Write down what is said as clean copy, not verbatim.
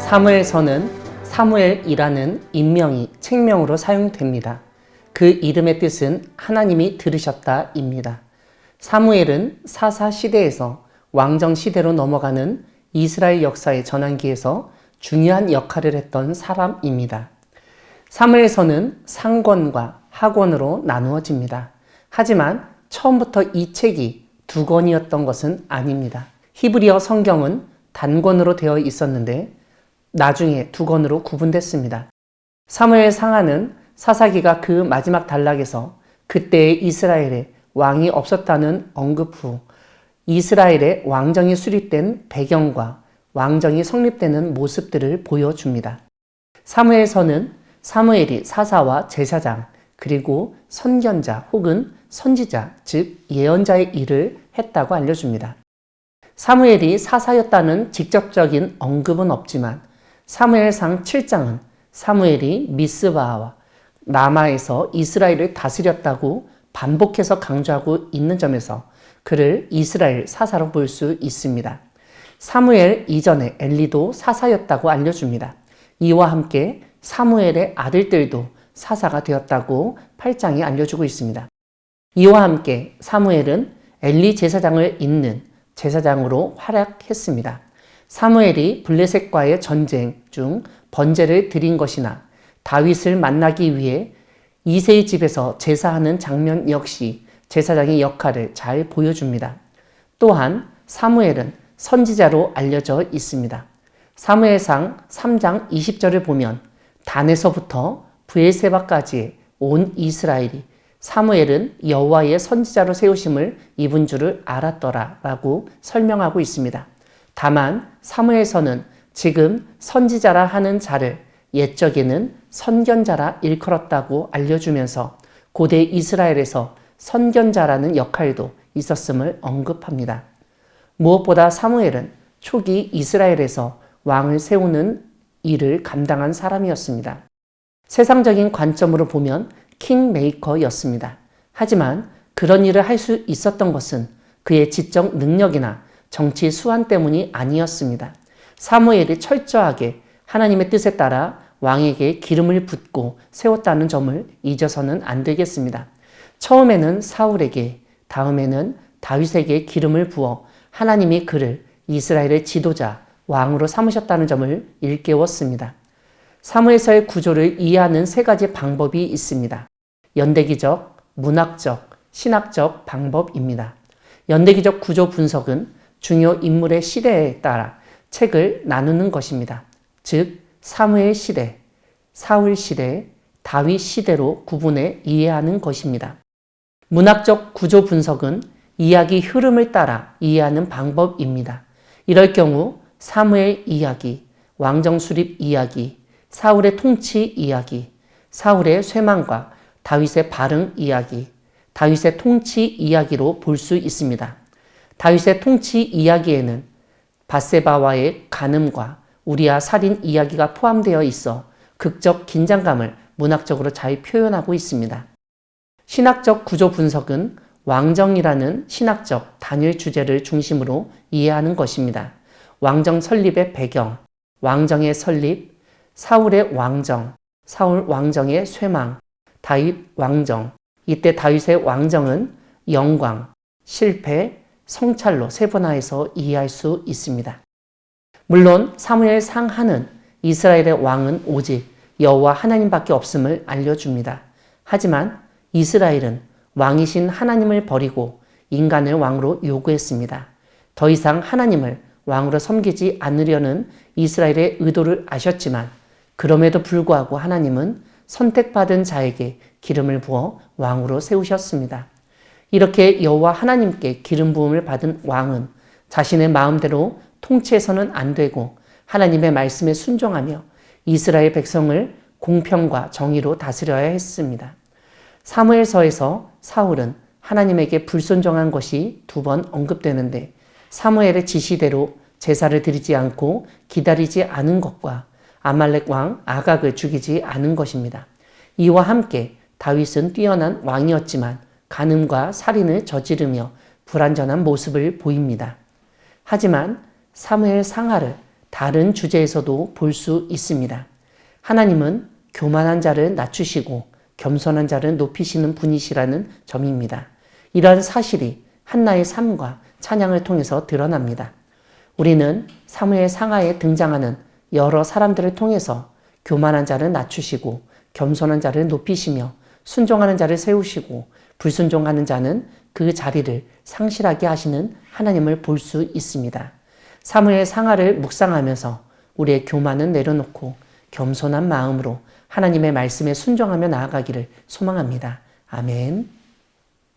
사무엘서는 사무엘이라는 인명이 책명으로 사용됩니다. 그 이름의 뜻은 하나님이 들으셨다입니다. 사무엘은 사사 시대에서 왕정 시대로 넘어가는 이스라엘 역사의 전환기에서 중요한 역할을 했던 사람입니다. 사무엘서는 상권과 하권으로 나누어집니다. 하지만 처음부터 이 책이 두 권이었던 것은 아닙니다. 히브리어 성경은 단권으로 되어 있었는데 나중에 두 권으로 구분됐습니다. 사무엘 상하는 사사기가 그 마지막 단락에서 그때의 이스라엘에 왕이 없었다는 언급 후 이스라엘의 왕정이 수립된 배경과 왕정이 성립되는 모습들을 보여줍니다. 사무엘서는 사무엘이 사사와 제사장 그리고 선견자 혹은 선지자 즉 예언자의 일을 했다고 알려줍니다. 사무엘이 사사였다는 직접적인 언급은 없지만 사무엘상 7장은 사무엘이 미스바와 라마에서 이스라엘을 다스렸다고 반복해서 강조하고 있는 점에서 그를 이스라엘 사사로 볼 수 있습니다. 사무엘 이전에 엘리도 사사였다고 알려줍니다. 이와 함께 사무엘의 아들들도 사사가 되었다고 8장이 알려주고 있습니다. 이와 함께 사무엘은 엘리 제사장을 잇는 제사장으로 활약했습니다. 사무엘이 블레셋과의 전쟁 중 번제를 드린 것이나 다윗을 만나기 위해 이새의 집에서 제사하는 장면 역시 제사장의 역할을 잘 보여줍니다. 또한 사무엘은 선지자로 알려져 있습니다. 사무엘상 3장 20절을 보면 단에서부터 브엘세바까지의 온 이스라엘이 사무엘은 여호와의 선지자로 세우심을 입은 줄을 알았더라 라고 설명하고 있습니다. 다만 사무엘서는 지금 선지자라 하는 자를 옛적에는 선견자라 일컬었다고 알려주면서 고대 이스라엘에서 선견자라는 역할도 있었음을 언급합니다. 무엇보다 사무엘은 초기 이스라엘에서 왕을 세우는 일을 감당한 사람이었습니다. 세상적인 관점으로 보면 킹메이커였습니다. 하지만 그런 일을 할 수 있었던 것은 그의 지적 능력이나 정치 수완 때문이 아니었습니다. 사무엘이 철저하게 하나님의 뜻에 따라 왕에게 기름을 붓고 세웠다는 점을 잊어서는 안 되겠습니다. 처음에는 사울에게, 다음에는 다윗에게 기름을 부어 하나님이 그를 이스라엘의 지도자, 왕으로 삼으셨다는 점을 일깨웠습니다. 사무엘서의 구조를 이해하는 세 가지 방법이 있습니다. 연대기적, 문학적, 신학적 방법입니다. 연대기적 구조 분석은 중요 인물의 시대에 따라 책을 나누는 것입니다. 즉 사무엘 시대, 사울 시대, 다윗 시대로 구분해 이해하는 것입니다. 문학적 구조 분석은 이야기 흐름을 따라 이해하는 방법입니다. 이럴 경우 사무엘 이야기, 왕정 수립 이야기, 사울의 통치 이야기, 사울의 쇠망과 다윗의 발흥 이야기, 다윗의 통치 이야기로 볼 수 있습니다. 다윗의 통치 이야기에는 밧세바와의 간음과 우리아 살인 이야기가 포함되어 있어 극적 긴장감을 문학적으로 잘 표현하고 있습니다. 신학적 구조 분석은 왕정이라는 신학적 단일 주제를 중심으로 이해하는 것입니다. 왕정 설립의 배경, 왕정의 설립, 사울의 왕정, 사울 왕정의 쇠망, 다윗 왕정, 이때 다윗의 왕정은 영광, 실패, 성찰로 세분화해서 이해할 수 있습니다. 물론 사무엘 상하는 이스라엘의 왕은 오직 여호와 하나님밖에 없음을 알려줍니다. 하지만 이스라엘은 왕이신 하나님을 버리고 인간을 왕으로 요구했습니다. 더 이상 하나님을 왕으로 섬기지 않으려는 이스라엘의 의도를 아셨지만 그럼에도 불구하고 하나님은 선택받은 자에게 기름을 부어 왕으로 세우셨습니다. 이렇게 여호와 하나님께 기름 부음을 받은 왕은 자신의 마음대로 통치해서는 안 되고 하나님의 말씀에 순종하며 이스라엘 백성을 공평과 정의로 다스려야 했습니다. 사무엘서에서 사울은 하나님에게 불순종한 것이 2번 언급되는데 사무엘의 지시대로 제사를 드리지 않고 기다리지 않은 것과 아말렉 왕 아각을 죽이지 않은 것입니다. 이와 함께 다윗은 뛰어난 왕이었지만 간음과 살인을 저지르며 불완전한 모습을 보입니다. 하지만 사무엘 상하를 다른 주제에서도 볼 수 있습니다. 하나님은 교만한 자를 낮추시고 겸손한 자를 높이시는 분이시라는 점입니다. 이러한 사실이 한나의 삶과 찬양을 통해서 드러납니다. 우리는 사무엘 상하에 등장하는 여러 사람들을 통해서 교만한 자를 낮추시고 겸손한 자를 높이시며 순종하는 자를 세우시고 불순종하는 자는 그 자리를 상실하게 하시는 하나님을 볼 수 있습니다. 사무엘 상하를 묵상하면서 우리의 교만은 내려놓고 겸손한 마음으로 하나님의 말씀에 순종하며 나아가기를 소망합니다. 아멘.